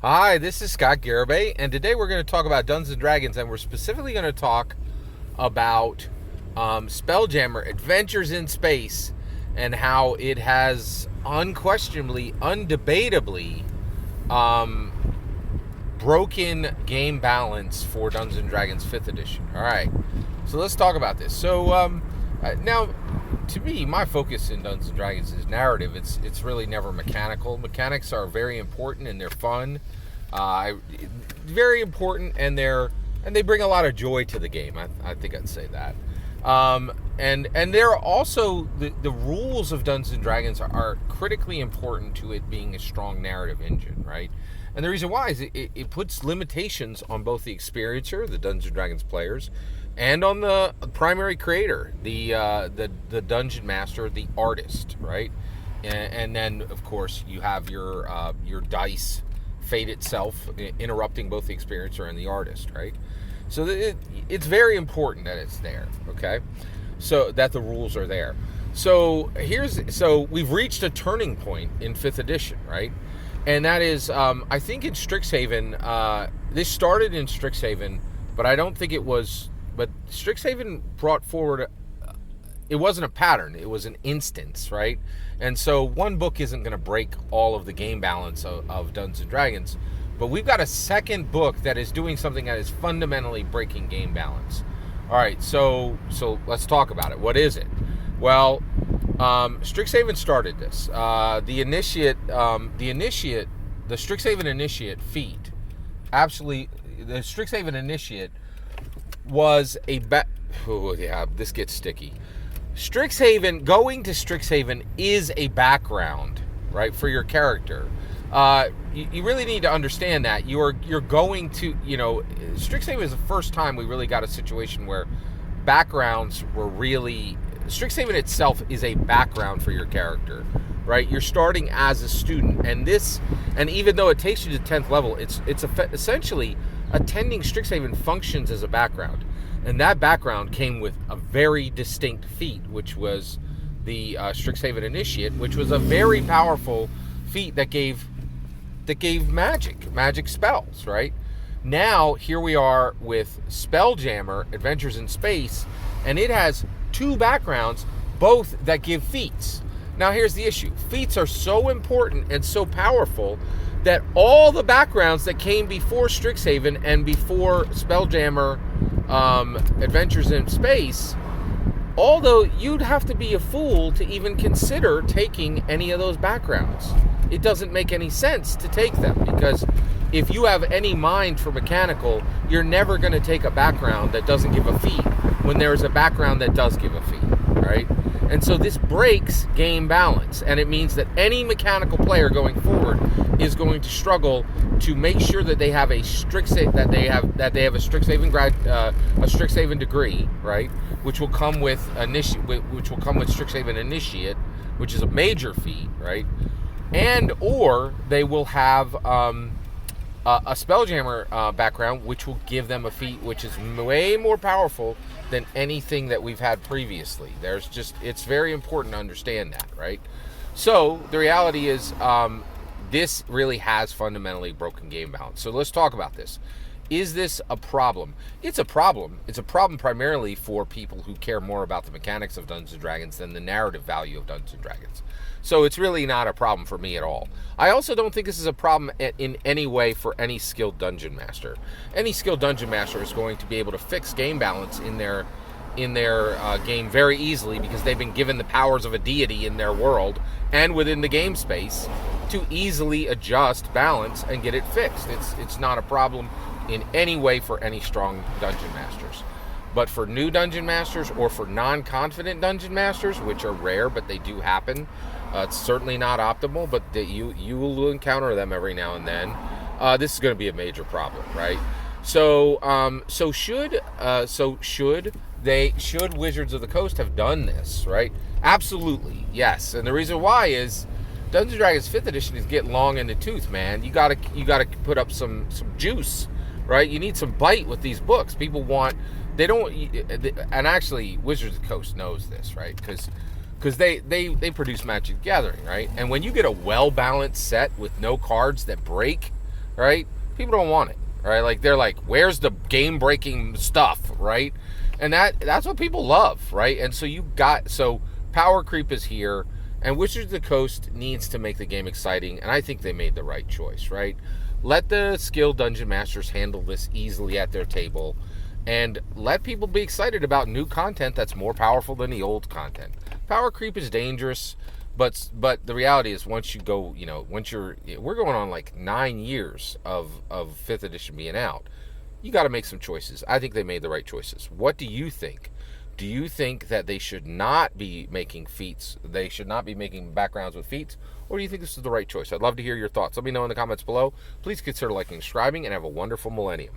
Hi, this is Scott Garibay, and today we're going to talk about Dungeons and Dragons, and we're specifically going to talk about Spelljammer Adventures in Space and how it has unquestionably, undebatably um, broken game balance for Dungeons and Dragons 5th edition. All right, so let's talk about this. Now, to me, my focus in Dungeons and Dragons is narrative. It's really never mechanical. Mechanics are very important and they're fun, very important, and they bring a lot of joy to the game. I think I'd say that. And there are also the rules of Dungeons and Dragons are critically important to it being a strong narrative engine, right? And the reason why is it puts limitations on both the experiencer, the Dungeons and Dragons players, and on the primary creator, the dungeon master, the artist, right? And then of course you have your dice fate itself interrupting both the experiencer and the artist, right? So it's very important that it's there, okay? So that the rules are there. So we've reached a turning point in 5th edition, right? And that is, I think in Strixhaven, this started in Strixhaven, but I don't think it was. But Strixhaven brought forward, it wasn't a pattern, it was an instance, right? And so one book isn't going to break all of the game balance of Dungeons and Dragons, but we've got a second book that is doing something that is fundamentally breaking game balance. All right, so let's talk about it. What is it? Well, Strixhaven started this. The Strixhaven Initiate feat, absolutely, the Strixhaven Initiate was oh yeah, this gets sticky. Going to Strixhaven is a background, right, for your character. You really need to understand that you're going to, Strixhaven is the first time we really got a situation where backgrounds were really. Strixhaven itself is a background for your character, right? You're starting as a student, and even though it takes you to 10th level, it's essentially attending Strixhaven functions as a background, and that background came with a very distinct feat, which was the Strixhaven Initiate, which was a very powerful feat that gave magic spells, right? Now here we are with Spelljammer Adventures in Space, and it has two backgrounds, both that give feats. Now here's the issue. Feats are so important and so powerful that all the backgrounds that came before Strixhaven and before Spelljammer Adventures in Space, although you'd have to be a fool to even consider taking any of those backgrounds. It doesn't make any sense to take them, because if you have any mind for mechanical, you're never going to take a background that doesn't give a feat when there is a background that does give a feat, right? And so this breaks game balance, and it means that any mechanical player going forward is going to struggle to make sure that they have a Strixhaven a Strixhaven degree, right? Which will come with Strixhaven Initiate, which is a major feat, right? And or they will have a Spelljammer background, which will give them a feat which is way more powerful than anything that we've had previously. It's very important to understand that, right? So the reality is, this really has fundamentally broken game balance. So let's talk about this. Is this a problem? It's a problem. It's a problem primarily for people who care more about the mechanics of Dungeons & Dragons than the narrative value of Dungeons & Dragons. So it's really not a problem for me at all. I also don't think this is a problem in any way for any skilled dungeon master. Any skilled dungeon master is going to be able to fix game balance in their game very easily, because they've been given the powers of a deity in their world and within the game space to easily adjust balance and get it fixed. It's not a problem in any way for any strong dungeon masters. But for new dungeon masters, or for non-confident dungeon masters, which are rare but they do happen, it's certainly not optimal, but you will encounter them every now and then. This is going to be a major problem, right? So should Wizards of the Coast have done this, right? Absolutely, yes. And the reason why is Dungeons & Dragons 5th edition is getting long in the tooth, man. You gotta put up some juice, right? You need some bite with these books. People want, and actually Wizards of the Coast knows this, right? Because they produce Magic the Gathering, right? And when you get a well-balanced set with no cards that break right? People don't want it, right? Like they're like, where's the game-breaking stuff, right? And that's what people love, right? And so power creep is here, and Wizards of the Coast needs to make the game exciting, and I think they made the right choice, right? Let the skilled dungeon masters handle this easily at their table, and let people be excited about new content that's more powerful than the old content. Power creep is dangerous, but the reality is once you go, we're going on like 9 years of 5th edition being out. You got to make some choices. I think they made the right choices. What do you think? Do you think that they should not be making feats? They should not be making backgrounds with feats? Or do you think this is the right choice? I'd love to hear your thoughts. Let me know in the comments below. Please consider liking and subscribing, and have a wonderful millennium.